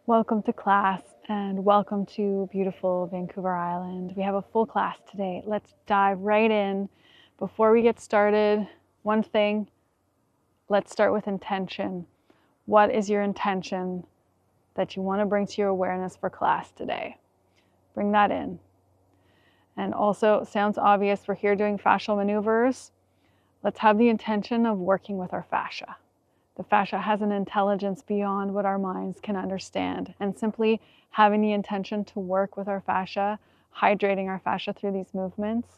Welcome to class and welcome to beautiful Vancouver Island. We have a full class today. Let's dive right in. Before we get started, one thing, let's start with intention. What is your intention that you want to bring to your awareness for class today? Bring that in. And also, sounds obvious, we're here doing fascial maneuvers. Let's have the intention of working with our fascia. The fascia has an intelligence beyond what our minds can understand. And simply having the intention to work with our fascia, hydrating our fascia through these movements,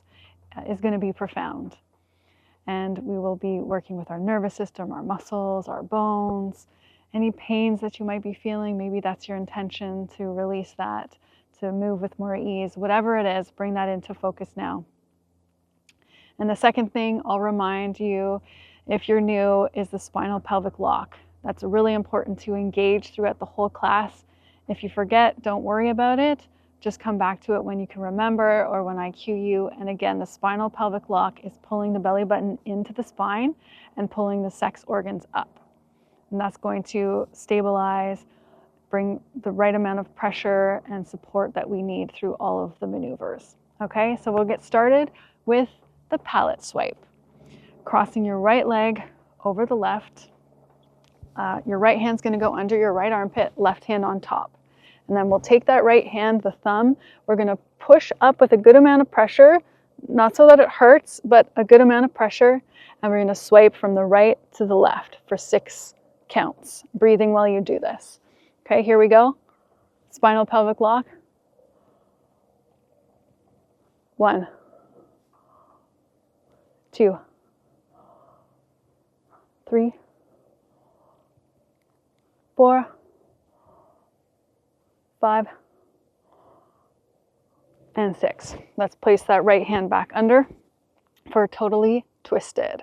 is going to be profound. And we will be working with our nervous system, our muscles, our bones, any pains that you might be feeling. Maybe that's your intention to release that, to move with more ease. Whatever it is, bring that into focus now. And the second thing I'll remind you, if you're new, is the spinal pelvic lock. That's really important to engage throughout the whole class. If you forget, don't worry about it. Just come back to it when you can remember or when I cue you. And again, the spinal pelvic lock is pulling the belly button into the spine and pulling the sex organs up. And that's going to stabilize, bring the right amount of pressure and support that we need through all of the maneuvers. Okay, so we'll get started with the palette swipe. Crossing your right leg over the left. Your right hand's going to go under your right armpit, left hand on top. And then we'll take that right hand, the thumb, we're going to push up with a good amount of pressure, not so that it hurts, but a good amount of pressure. And we're going to swipe from the right to the left for 6 counts, breathing while you do this. Okay, here we go. Spinal pelvic lock. 1, 2, 3, 4, 5, and 6. Let's place that right hand back under for totally twisted.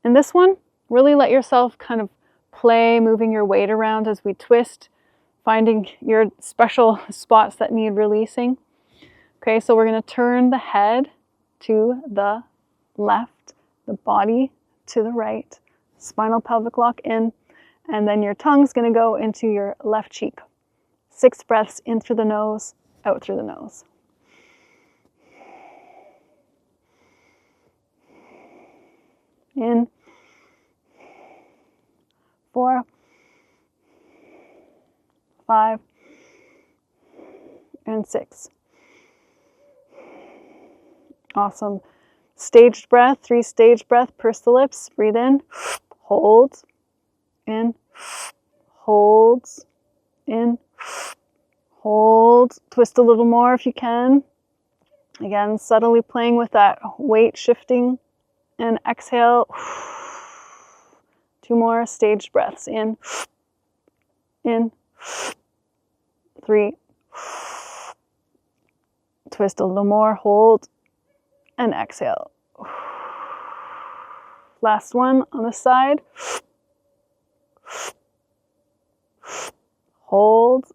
And this one, really let yourself kind of play, moving your weight around as we twist, finding your special spots that need releasing. Okay, so we're going to turn the head to the left, the body to the right, spinal pelvic lock in, and then your tongue's going to go into your left cheek. 6 breaths in through the nose, out through the nose. In. 4, 5, and 6. Awesome. Staged breath, 3 staged breath, purse the lips, breathe in, hold, in, hold, in, hold, twist a little more if you can. Again, subtly playing with that weight shifting, and exhale. 2 more staged breaths, in, 3, twist a little more, hold, and exhale. Last one on the side. Hold,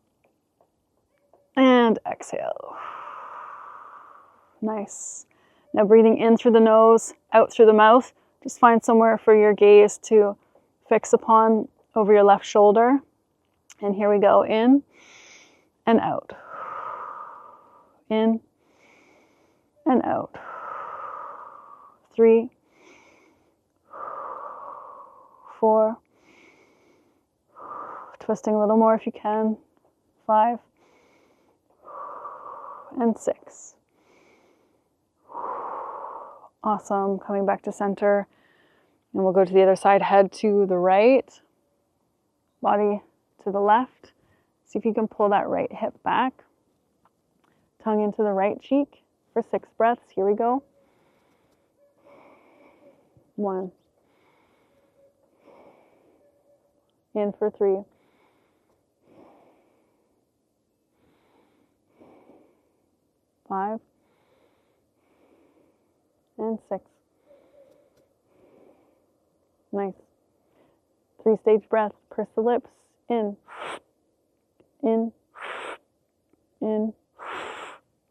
and exhale. Nice. Now breathing in through the nose, out through the mouth. Just find somewhere for your gaze to fix upon over your left shoulder. And here we go, in and out. In and out. 3, 4, twisting a little more if you can. 5, and 6. Awesome. Coming back to center. And we'll go to the other side, head to the right, body to the left. See if you can pull that right hip back. Tongue into the right cheek for 6 breaths. Here we go. 1. In for 3. 5. And 6. Nice. 3 stage breaths. Purse the lips. In. In. In.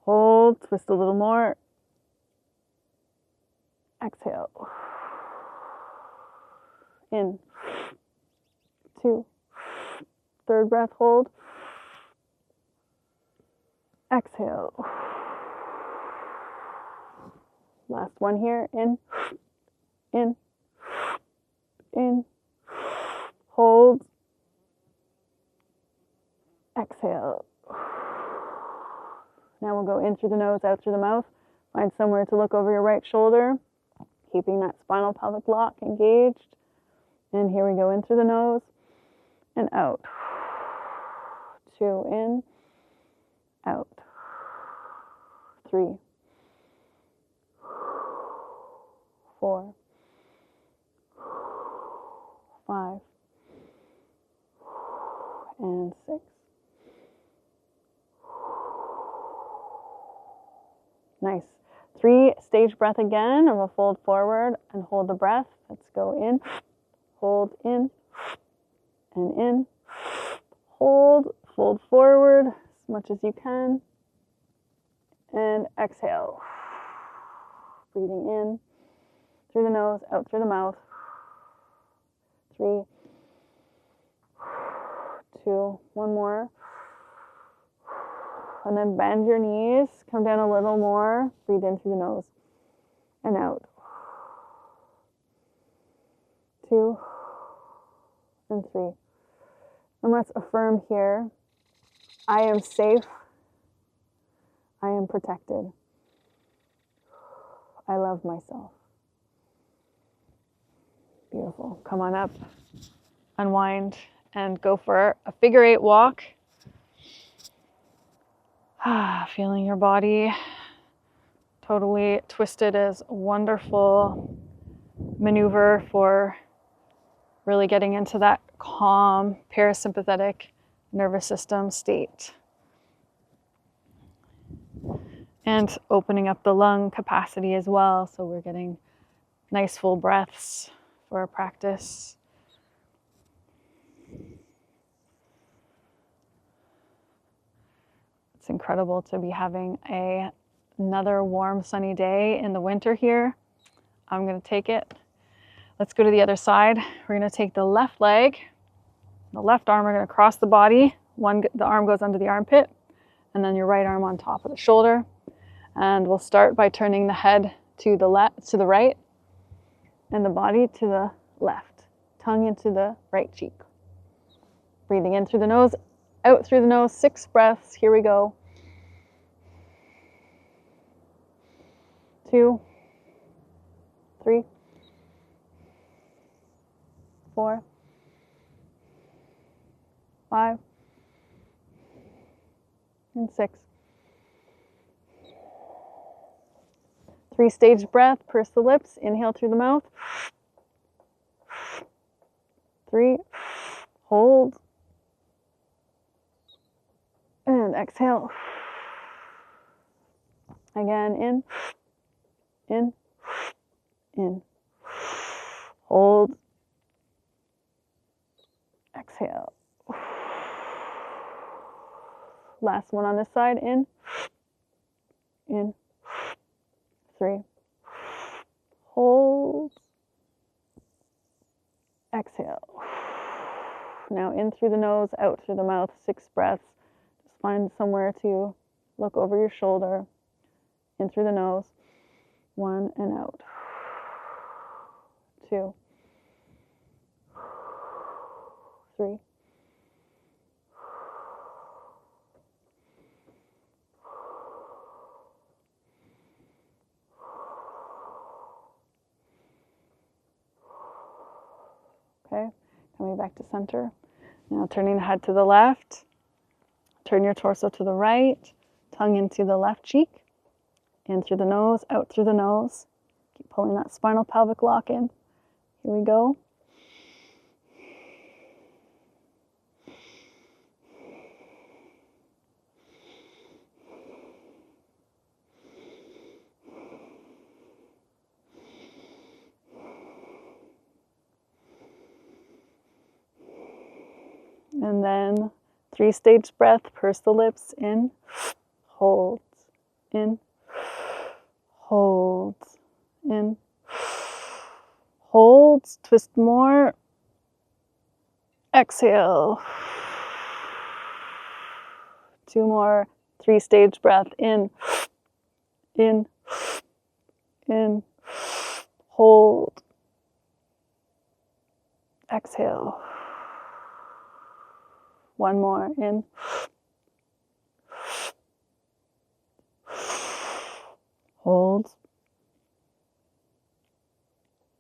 Hold. Twist a little more. Exhale. In. 2. Third breath, hold. exhale. Last one here, in, in, in, hold, exhale. Now we'll go in through the nose, out through the mouth. Find somewhere to look over your right shoulder, keeping that spinal pelvic block engaged. And here we go, in through the nose and out. 2, in, out. 3, 4, 5, and 6. Nice. 3 stage breath again, and we'll fold forward and hold the breath. Let's go in, hold, in, and in, hold, fold forward as much as you can, and exhale. Breathing in through the nose, out through the mouth. 3, 2, one more. And then bend your knees, come down a little more, breathe in through the nose and out. 2 and 3. And let's affirm here, I am safe, I am protected, I love myself. Beautiful. Come on up, unwind, and go for a figure 8 walk. Feeling your body totally twisted is a wonderful maneuver for really getting into that calm parasympathetic nervous system state and opening up the lung capacity as well, so we're getting nice full breaths for our practice. It's incredible to be having another warm sunny day in the winter here. I'm going to take it. Let's go to the other side. We're going to take the left leg, the left arm, we're going to cross the body. The arm goes under the armpit, and then your right arm on top of the shoulder. And we'll start by turning the head to the right, and the body to the left. Tongue into the right cheek. Breathing in through the nose, out through the nose, 6 breaths. Here we go. 2, 3, 4, 5, and 6. 3 stage breath, purse the lips, inhale through the mouth. 3, hold, and exhale. Again, in, hold, exhale. Last one on this side, in, 3, hold, exhale. Now in through the nose, out through the mouth, 6 breaths. Just find somewhere to look over your shoulder. In through the nose, 1 and out. 2, 3, 'Okay, coming back to center. Now turning the head to the left, turn your torso to the right, tongue into the left cheek, in through the nose, out through the nose. Keep pulling that spinal pelvic lock in. Here we go. And then 3 stage breath, purse the lips, in, hold, in, hold, in, hold, twist more, exhale. 2 more, 3-stage breath. In, hold, exhale. One more, in, hold,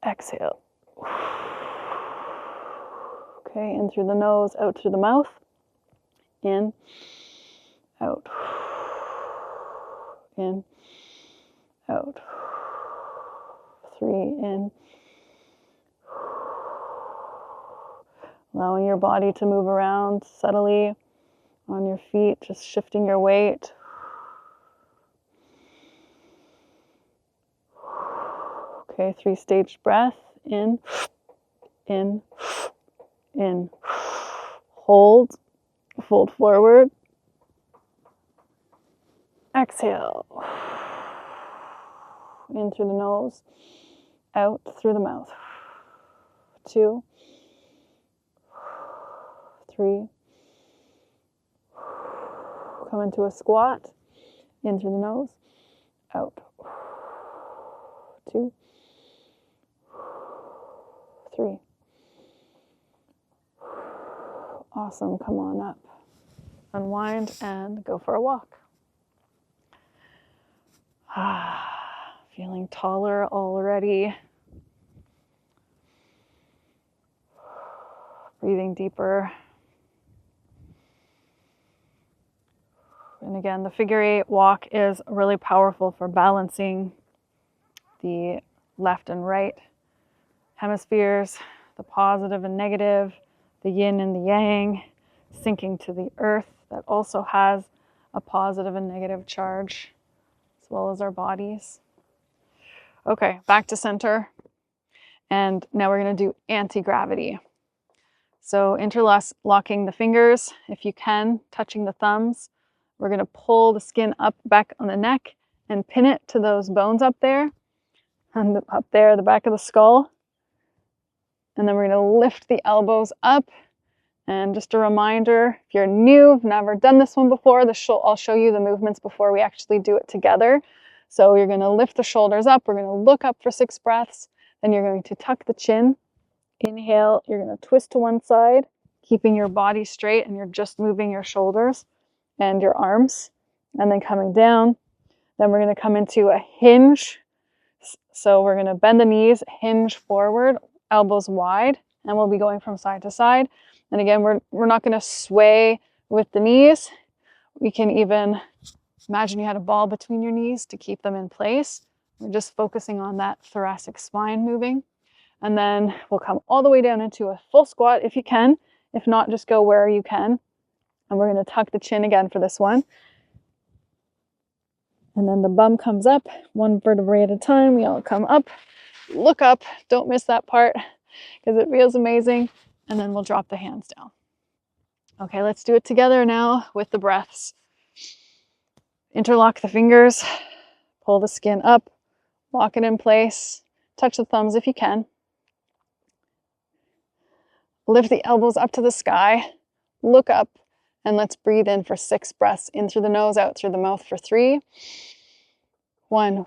exhale. Okay, in through the nose, out through the mouth. In, out, in, out. 3, in. Allowing your body to move around subtly on your feet, just shifting your weight. Okay, 3-stage breath. In, hold, fold forward, exhale. In through the nose, out through the mouth. 2, 3. Come into a squat. In through the nose, out. 2, 3. Awesome. Come on up. Unwind and go for a walk. Feeling taller already. Breathing deeper. And again, the figure 8 walk is really powerful for balancing the left and right hemispheres, the positive and negative, the yin and the yang, sinking to the earth that also has a positive and negative charge, as well as our bodies. Okay, back to center. And now we're going to do anti-gravity. So interlocking the fingers, if you can, touching the thumbs. We're going to pull the skin up back on the neck and pin it to those bones up there, and up there, the back of the skull. And then we're going to lift the elbows up. And just a reminder, if you're new, never done this one before, I'll show you the movements before we actually do it together. So you're going to lift the shoulders up. We're going to look up for 6 breaths. Then you're going to tuck the chin. Inhale, you're going to twist to one side, keeping your body straight, and you're just moving your shoulders and your arms. And then coming down, then we're going to come into a hinge. So we're going to bend the knees, hinge forward, elbows wide, and we'll be going from side to side. And again, we're not going to sway with the knees. We can even imagine you had a ball between your knees to keep them in place. We're just focusing on that thoracic spine moving. And then we'll come all the way down into a full squat if you can. If not, just go where you can. And we're going to tuck the chin again for this one. And then the bum comes up, one vertebrae at a time. We all come up, look up. Don't miss that part because it feels amazing. And then we'll drop the hands down. Okay, let's do it together now with the breaths. Interlock the fingers, pull the skin up, lock it in place, touch the thumbs if you can. Lift the elbows up to the sky, look up, and let's breathe in for 6 breaths. In through the nose, out through the mouth for 3. 1.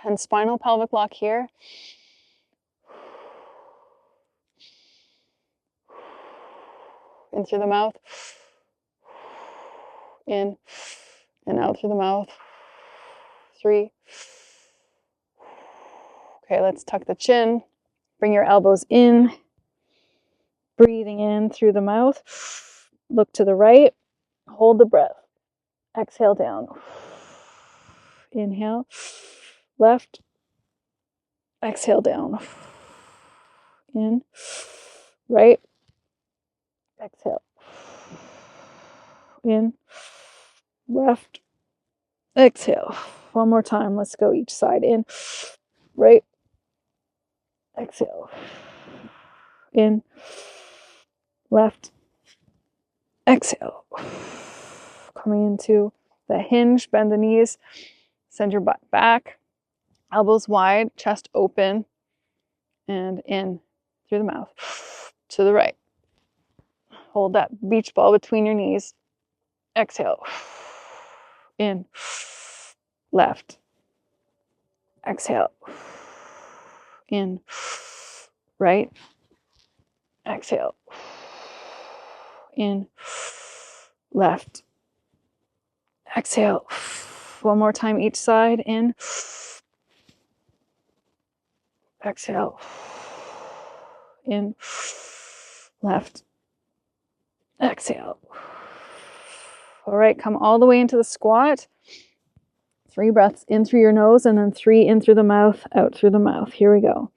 And spinal pelvic lock here. In through the mouth. In and out through the mouth. 3. Okay, let's tuck the chin. Bring your elbows in. Breathing in through the mouth. Look to the right. Hold the breath. Exhale down. Inhale. Left. Exhale down. In. Right. Exhale. In. Left. Exhale. One more time. Let's go each side. In. Right. Exhale. In. Left. Exhale. Coming into the hinge. Bend the knees. Send your butt back. Elbows wide. Chest open. And in through the mouth. To the right. Hold that beach ball between your knees. Exhale. in, left, exhale, in, right, exhale, in, left, exhale. One more time each side, in, exhale, in, left, exhale. All right, come all the way into the squat. 3 breaths in through your nose and then 3 in through the mouth, out through the mouth. Here we go.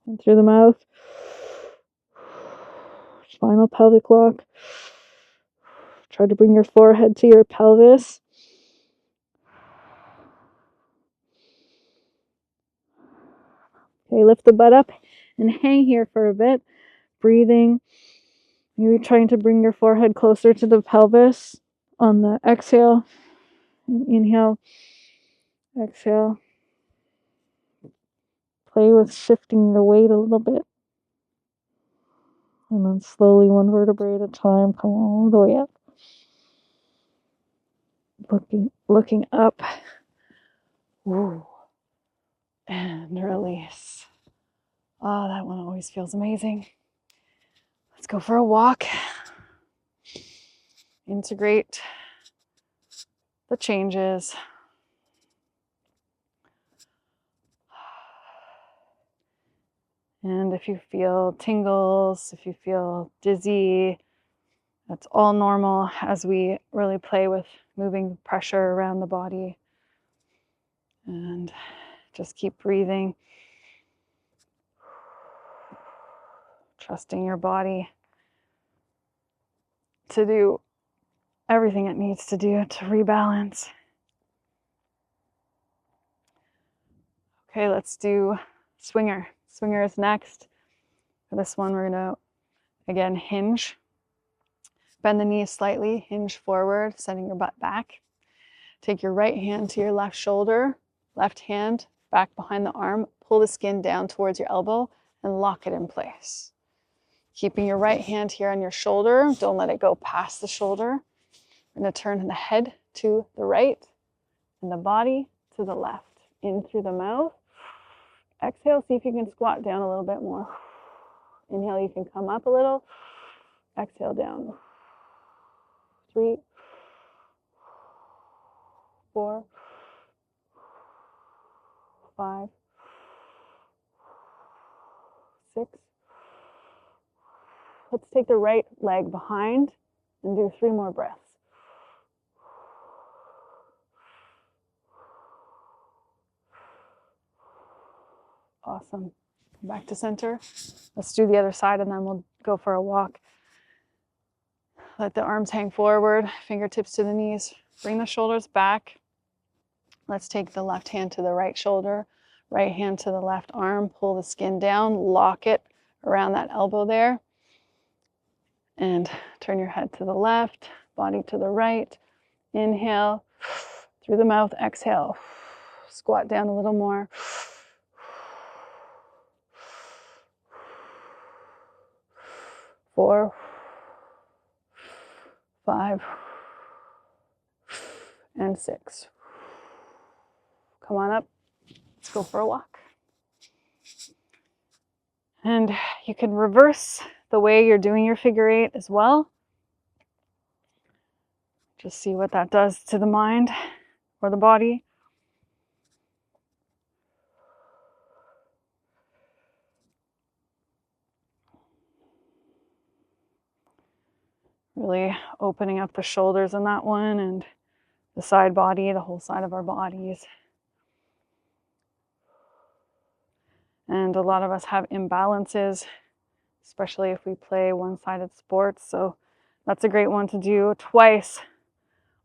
In through the mouth. Spinal pelvic lock. Try to bring your forehead to your pelvis. Okay, lift the butt up and hang here for a bit. Breathing. Maybe trying to bring your forehead closer to the pelvis on the exhale. Inhale, exhale. Play with shifting your weight a little bit. And then slowly, one vertebrae at a time, come all the way up. Looking up. Ooh. And release. Oh, that one always feels amazing. Let's go for a walk. Integrate the changes. And if you feel tingles, if you feel dizzy, that's all normal as we really play with moving pressure around the body. And just keep breathing. Trusting your body to do everything it needs to do to rebalance. Okay, let's do swinger. Swinger is next. For this one, we're going to, again, hinge. Bend the knees slightly, hinge forward, sending your butt back. Take your right hand to your left shoulder, left hand back behind the arm. Pull the skin down towards your elbow and lock it in place. Keeping your right hand here on your shoulder. Don't let it go past the shoulder. We're going to turn the head to the right and the body to the left. In through the mouth. Exhale, see if you can squat down a little bit more. Inhale, you can come up a little. Exhale, down. 3, 4, 5, 6. Let's take the right leg behind and do 3 more breaths. Awesome. Come back to center. Let's do the other side and then we'll go for a walk. Let the arms hang forward, fingertips to the knees. Bring the shoulders back. Let's take the left hand to the right shoulder, right hand to the left arm. Pull the skin down, lock it around that elbow there. And turn your head to the left, body to the right. Inhale, through the mouth, exhale. Squat down a little more. 4, 5, and 6. Come on up. Let's go for a walk. And you can reverse the way you're doing your figure 8 as well. Just see what that does to the mind or the body. Really opening up the shoulders in that one and the side body, the whole side of our bodies. And a lot of us have imbalances, especially if we play one-sided sports. So that's a great one to do twice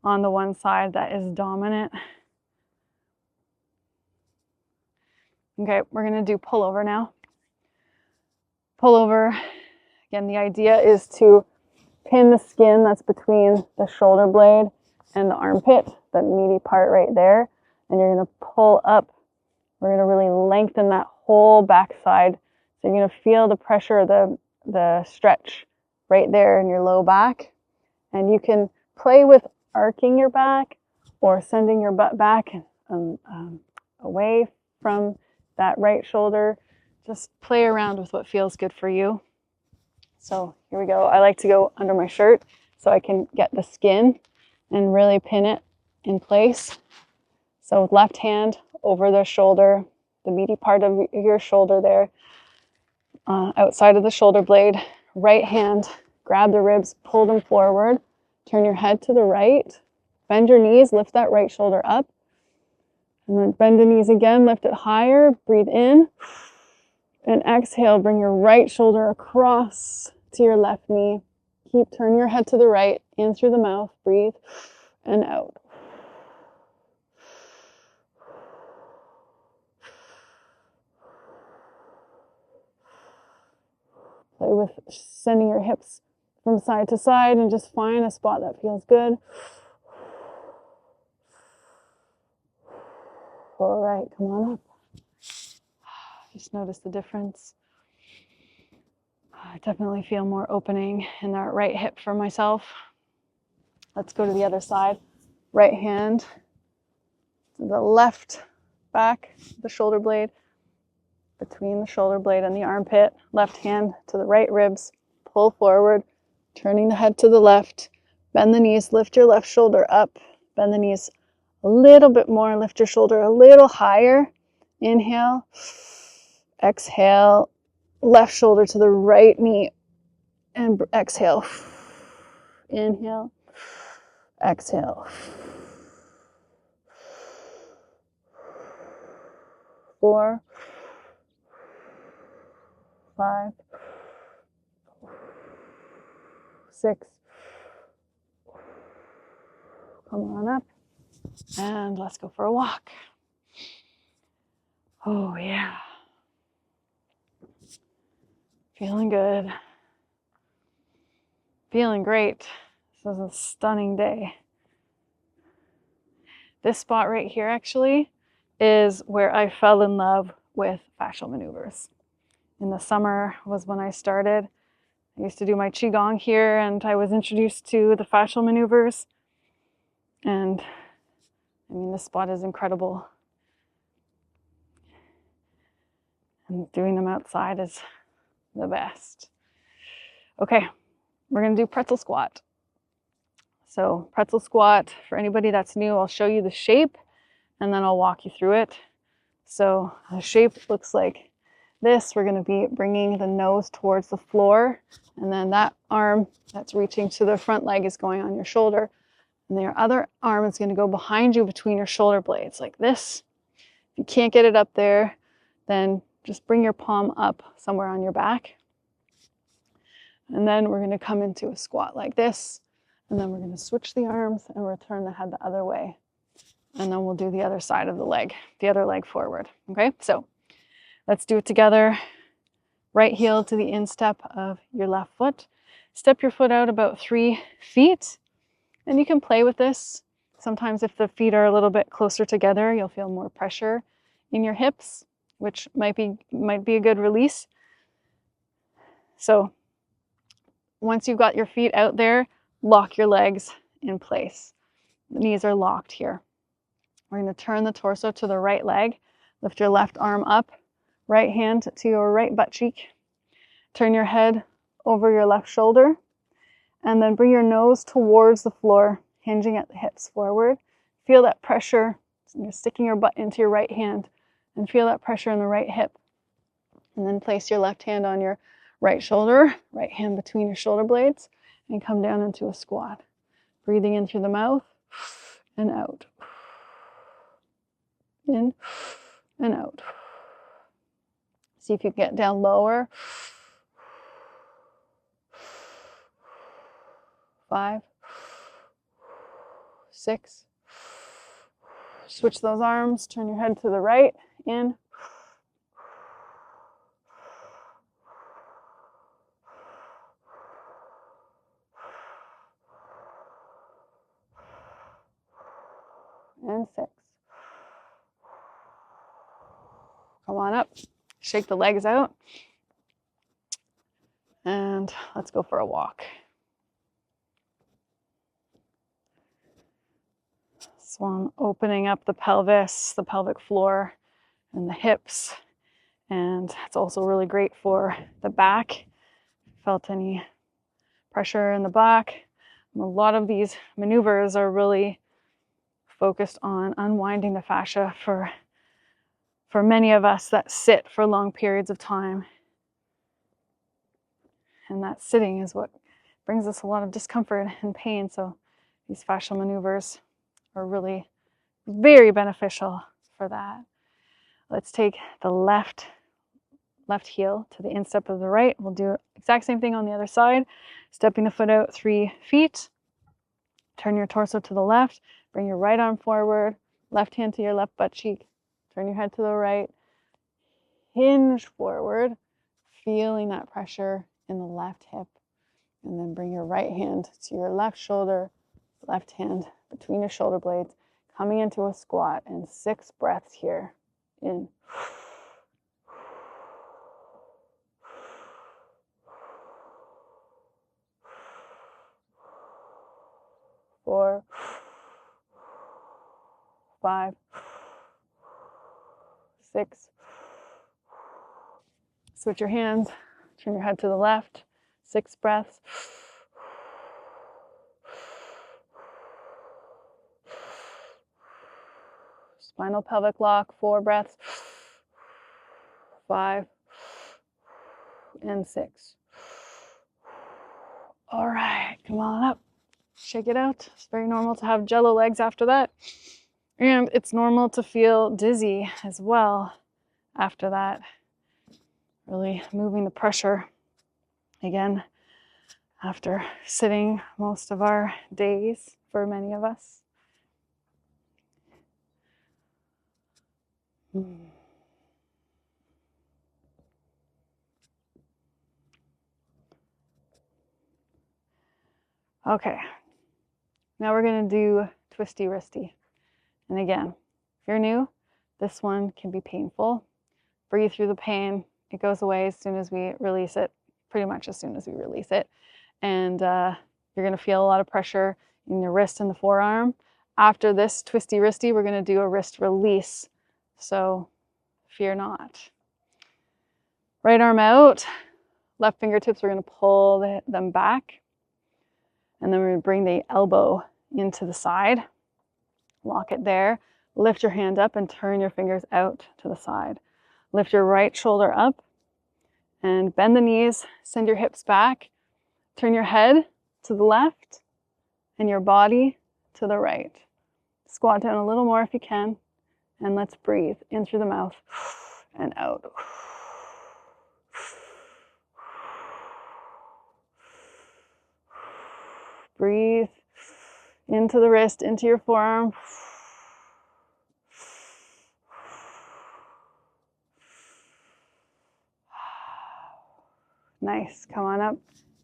on the one side that is dominant. Okay, we're going to do pullover now. Pullover, again, the idea is to pin the skin that's between the shoulder blade and the armpit, that meaty part right there. And you're going to pull up We're going to really lengthen that whole backside. So you're going to feel the pressure of the stretch right there in your low back. And you can play with arcing your back or sending your butt back away from that right shoulder. Just play around with what feels good for you. So here we go. I like to go under my shirt so I can get the skin and really pin it in place. So left hand over the shoulder, the meaty part of your shoulder there, outside of the shoulder blade. Right hand, grab the ribs, pull them forward. Turn your head to the right. Bend your knees, lift that right shoulder up. And then bend the knees again, lift it higher. Breathe in. And exhale, bring your right shoulder across to your left knee. Turn your head to the right, in through the mouth. Breathe and out. Play with sending your hips from side to side and just find a spot that feels good. All right, come on up. Just notice the difference. I definitely feel more opening in that right hip for myself. Let's go to the other side. Right hand to the left back, the shoulder blade, between the shoulder blade and the armpit. Left hand to the right ribs. Pull forward, turning the head to the left. Bend the knees, lift your left shoulder up. Bend the knees a little bit more, lift your shoulder a little higher. Inhale, exhale, left shoulder to the right knee, and exhale. Inhale, exhale. 4, 5, 6. Come on up. And let's go for a walk. Oh, yeah. Feeling good. Feeling great. This is a stunning day. This spot right here actually is where I fell in love with fascial maneuvers. In the summer was when I started. I used to do my qigong here and I was introduced to the fascial maneuvers. And I mean, this spot is incredible. And doing them outside is the best. Okay, we're gonna do pretzel squat. So pretzel squat, for anybody that's new, I'll show you the shape and then I'll walk you through it. So the shape looks like this. We're gonna be bringing the nose towards the floor and then that arm that's reaching to the front leg is going on your shoulder. And your other arm is gonna go behind you between your shoulder blades like this. If you can't get it up there, then just bring your palm up somewhere on your back. And then we're gonna come into a squat like this. And then we're gonna switch the arms and return the head the other way. And then we'll do the other side of the leg, the other leg forward. Okay, so let's do it together. Right heel to the instep of your left foot. Step your foot out about 3 feet. And you can play with this. Sometimes if the feet are a little bit closer together, you'll feel more pressure in your hips, which might be a good release. So once you've got your feet out there, lock your legs in place. The knees are locked here. We're going to turn the torso to the right leg. Lift your left arm up, right hand to your right butt cheek. Turn your head over your left shoulder. And then bring your nose towards the floor, hinging at the hips forward. Feel that pressure. You're sticking your butt into your right hand and feel that pressure in the right hip. And then place your left hand on your right shoulder, right hand between your shoulder blades, and come down into a squat. Breathing in through the mouth and out. In and out. See if you can get down lower. 5, 6. Switch those arms, turn your head to the right, in. And 6. Come on up, shake the legs out, and let's go for a walk. So I'm opening up the pelvis, the pelvic floor, and the hips. And it's also really great for the back. Felt any pressure in the back? A lot of these maneuvers are really focused on unwinding the fascia for many of us that sit for long periods of time. And that sitting is what brings us a lot of discomfort and pain. So these fascial maneuvers are really very beneficial for that. Let's take the left heel to the instep of the right. We'll do the exact same thing on the other side. Stepping the foot out 3 feet. Turn your torso to the left. Bring your right arm forward. Left hand to your left butt cheek. Turn your head to the right. Hinge forward. Feeling that pressure in the left hip. And then bring your right hand to your left shoulder. Left hand between your shoulder blades. Coming into a squat. And 6 breaths here. In. 4, 5, 6. Switch your hands. Turn your head to the left. 6 breaths. Spinal pelvic lock. 4 breaths. 5 and 6. All right, come on up. Shake it out. It's very normal to have jello legs after that. And it's normal to feel dizzy as well after that. Really moving the pressure again after sitting most of our days for many of us. Okay, now we're going to do twisty wristy. And again, if you're new, this one can be painful. Breathe through the pain. It goes away as soon as we release it, pretty much as soon as we release it. And you're going to feel a lot of pressure in your wrist and the forearm. After this twisty wristy, we're going to do a wrist release. So fear not. Right arm out, left fingertips, we're going to pull them back. And then we're going to bring the elbow into the side. Lock it there. Lift your hand up and turn your fingers out to the side. Lift your right shoulder up and bend the knees. Send your hips back. Turn your head to the left and your body to the right. Squat down a little more if you can. And let's breathe in through the mouth and out. Breathe into the wrist, into your forearm. Nice. Come on up.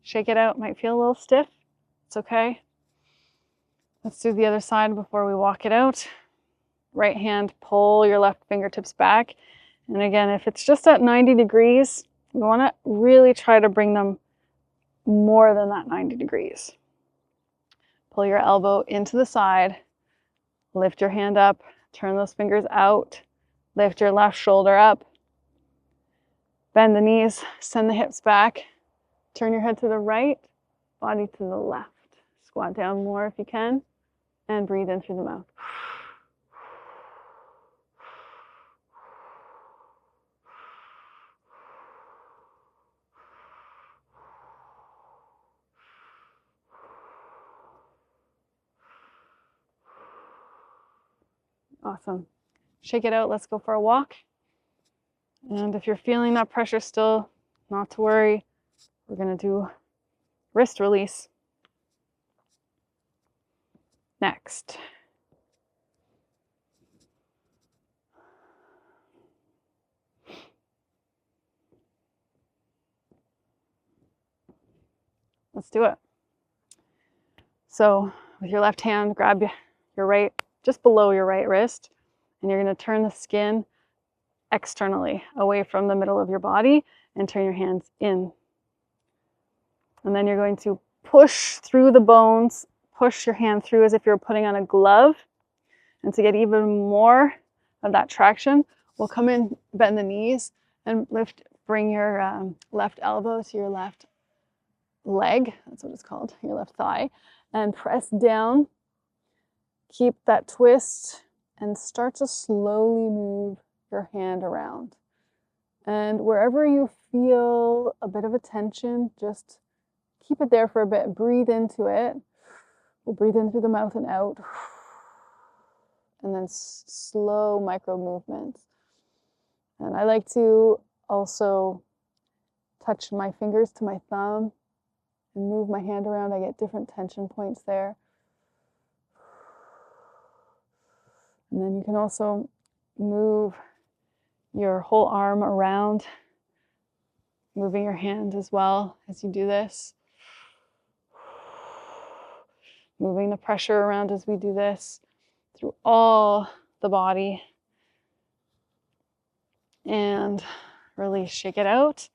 Shake it out. Might feel a little stiff. It's okay. Let's do the other side before we walk it out. Right hand, pull your left fingertips back. And again, if it's just at 90 degrees, you want to really try to bring them more than that 90 degrees. Pull your elbow into the side. Lift your hand up. Turn those fingers out. Lift your left shoulder up. Bend the knees. Send the hips back. Turn your head to the right. Body to the left. Squat down more if you can. And breathe in through the mouth. Awesome. Shake it out. Let's go for a walk. And if you're feeling that pressure still, not to worry. We're going to do wrist release next. Let's do it. So with your left hand, grab your right, just below your right wrist, and you're going to turn the skin externally, away from the middle of your body, and turn your hands in. And then you're going to push through the bones, push your hand through as if you're putting on a glove. And to get even more of that traction, we'll come in, bend the knees, and bring your left elbow to your left leg, that's what it's called, your left thigh, and press down. Keep that twist and start to slowly move your hand around. And wherever you feel a bit of a tension, just keep it there for a bit. Breathe into it. We'll breathe in through the mouth and out. And then slow micro movements. And I like to also touch my fingers to my thumb and move my hand around. I get different tension points there. And then you can also move your whole arm around, moving your hand as well as you do this. Moving the pressure around as we do this through all the body. And release, shake it out.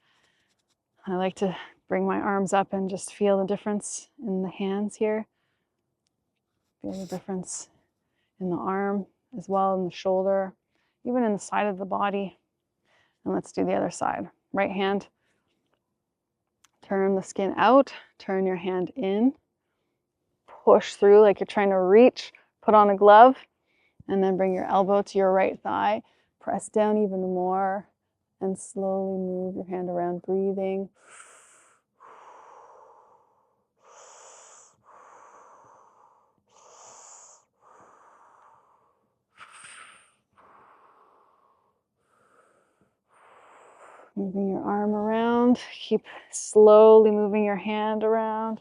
I like to bring my arms up and just feel the difference in the hands here. Feel the difference in the arm as well, in the shoulder, even in the side of the body. And let's do the other side. Right hand, turn the skin out, turn your hand in, push through like you're trying to reach, put on a glove, and then bring your elbow to your right thigh, press down even more, and slowly move your hand around, breathing. Moving your arm around, keep slowly moving your hand around.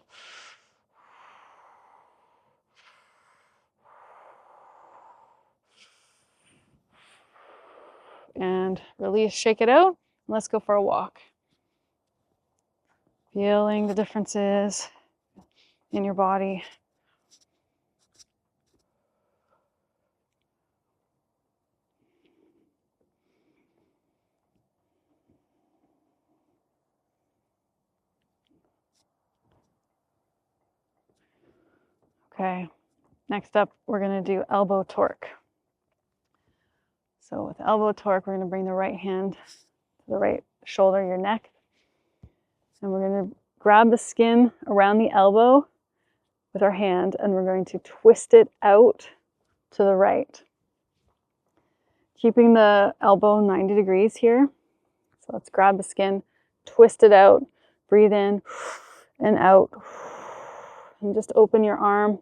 And release, shake it out. Let's go for a walk. Feeling the differences in your body. Okay, next up, we're going to do elbow torque. So with elbow torque, we're going to bring the right hand to the right shoulder, your neck. And we're going to grab the skin around the elbow with our hand, and we're going to twist it out to the right. Keeping the elbow 90 degrees here. So let's grab the skin, twist it out, breathe in and out. And just open your arm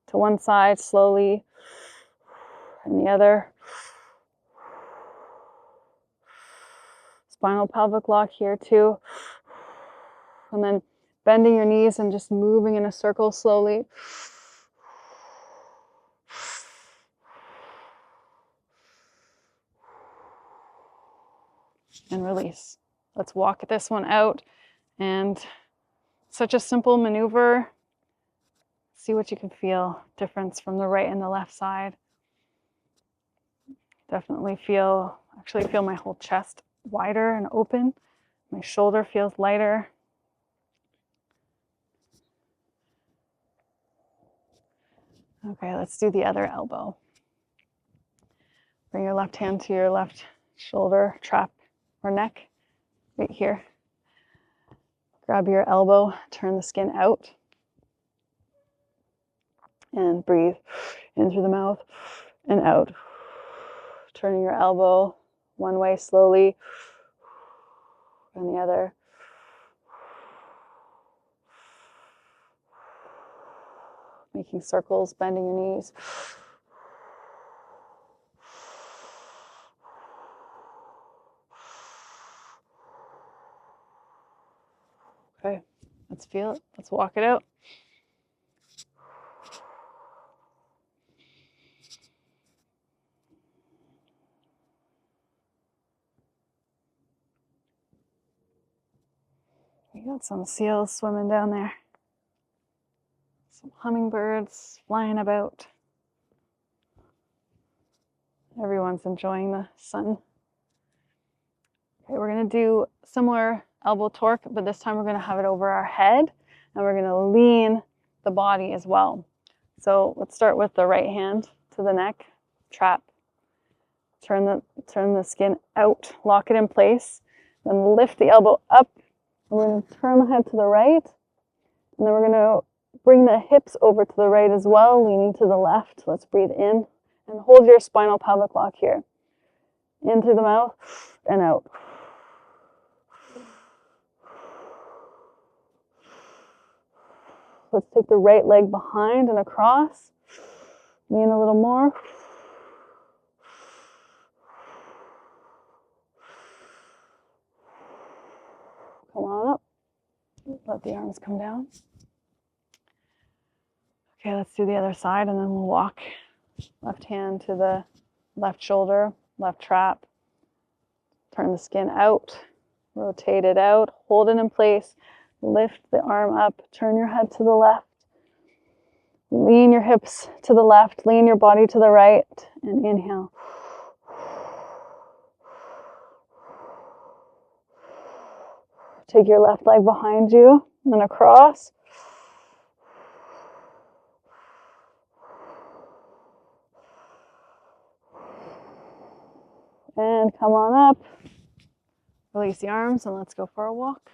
to one side slowly and the other. Spinal pelvic lock here too. And then bending your knees and just moving in a circle slowly. And release. Let's walk this one out. And such a simple maneuver. See what you can feel. Difference from the right and the left side. Definitely actually feel my whole chest wider and open. My shoulder feels lighter. Okay, let's do the other elbow. Bring your left hand to your left shoulder, trap or neck, right here. Grab your elbow, turn the skin out, and breathe in through the mouth and out. Turning your elbow one way slowly, and the other. Making circles, bending your knees. Okay, let's feel it. Let's walk it out. We got some seals swimming down there. Some hummingbirds flying about. Everyone's enjoying the sun Okay, we're gonna do similar elbow torque, but this time we're gonna have it over our head and we're gonna lean the body as well. So let's start with the right hand to the neck, trap. Turn the skin out, lock it in place, then lift the elbow up. We're going to turn the head to the right, and then we're going to bring the hips over to the right as well, leaning to the left. Let's breathe in and hold your spinal pelvic lock here. In through the mouth and out. Let's take the right leg behind and across. Lean a little more. Come on up. Let the arms come down. Okay, let's do the other side and then we'll walk left hand to the left shoulder, left trap. Turn the skin out, rotate it out, hold it in place, lift the arm up, turn your head to the left, lean your hips to the left, lean your body to the right, and inhale. Take your left leg behind you and across. And come on up. Release the arms and let's go for a walk.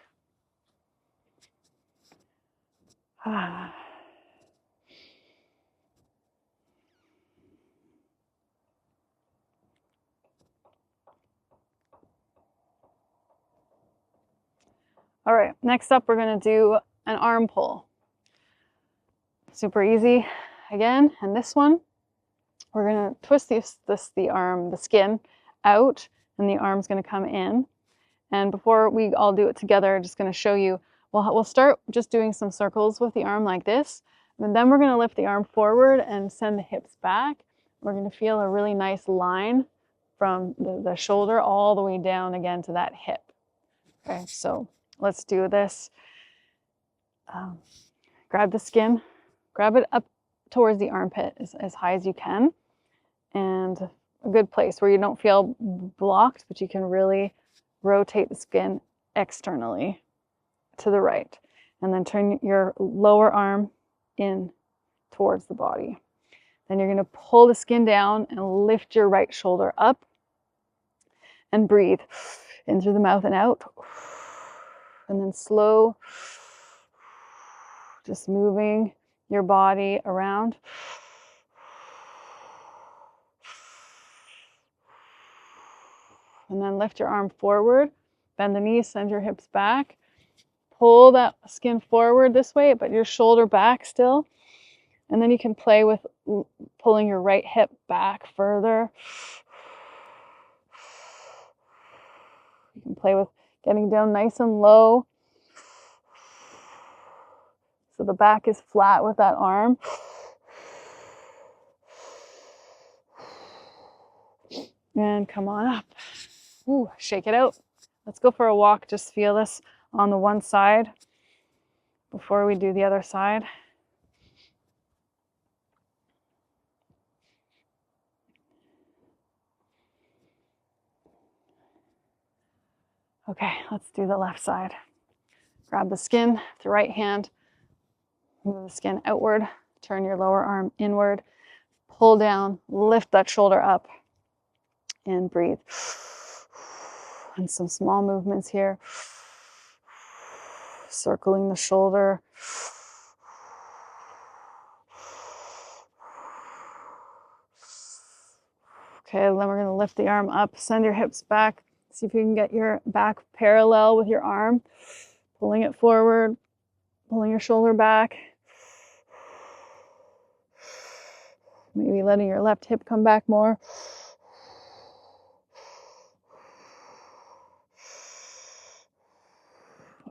All right, next up we're going to do an arm pull. Super easy again, and this one we're going to twist the skin out, and the arm's going to come in. And before we all do it together, I'm just going to show you, we'll start just doing some circles with the arm like this, and then we're going to lift the arm forward and send the hips back. We're going to feel a really nice line from the shoulder all the way down again to that hip. Okay, so let's do this. Grab the skin, grab it up towards the armpit as high as you can, and a good place where you don't feel blocked, but you can really rotate the skin externally to the right. And then turn your lower arm in towards the body. Then you're going to pull the skin down and lift your right shoulder up and breathe in through the mouth and out. And then slow, just moving your body around. And then lift your arm forward, bend the knees, send your hips back. Pull that skin forward this way, but your shoulder back still. And then you can play with pulling your right hip back further. You can play with getting down nice and low. So the back is flat with that arm. And come on up. Ooh, shake it out. Let's go for a walk. Just feel this on the one side before we do the other side. Okay, let's do the left side. Grab the skin with the right hand, move the skin outward, turn your lower arm inward, pull down, lift that shoulder up, and breathe. And some small movements here. Circling the shoulder. Okay, then we're going to lift the arm up, send your hips back. See if you can get your back parallel with your arm. Pulling it forward, pulling your shoulder back. Maybe letting your left hip come back more.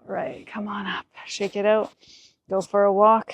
All right, come on up, shake it out. Go for a walk.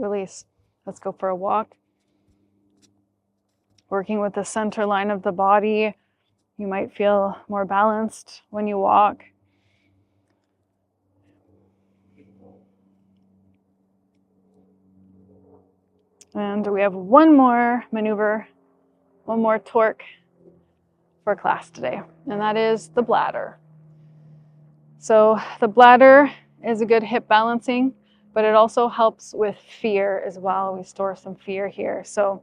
release. Let's go for a walk. Working with the center line of the body. You might feel more balanced when you walk. And we have one more maneuver, one more torque for class today, and that is the bladder. So the bladder is a good hip balancing, but it also helps with fear as well. We store some fear here. So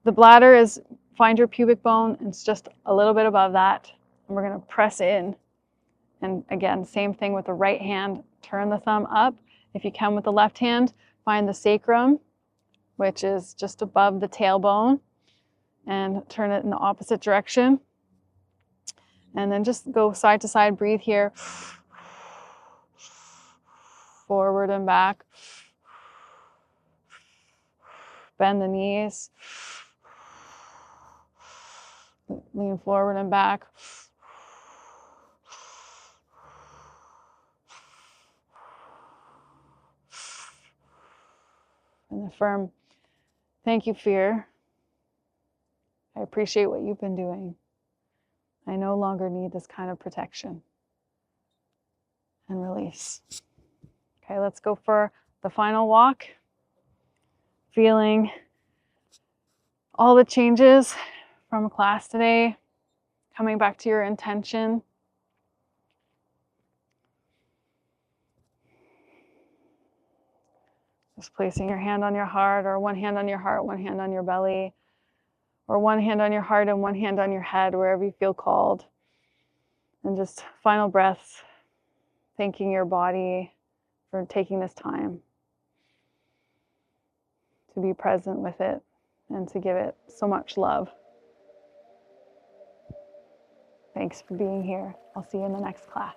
the bladder is, find your pubic bone, and it's just a little bit above that. And we're going to press in. And again, same thing with the right hand. Turn the thumb up. If you can with the left hand, find the sacrum, which is just above the tailbone, and turn it in the opposite direction. And then just go side to side, breathe here. Forward and back. Bend the knees. Lean forward and back. And affirm, thank you, fear. I appreciate what you've been doing. I no longer need this kind of protection. And release. Okay, let's go for the final walk. Feeling all the changes from class today, coming back to your intention. Just placing your hand on your heart, or one hand on your heart, one hand on your belly, or one hand on your heart and one hand on your head, wherever you feel called. And just final breaths, thanking your body for taking this time to be present with it and to give it so much love. Thanks for being here. I'll see you in the next class.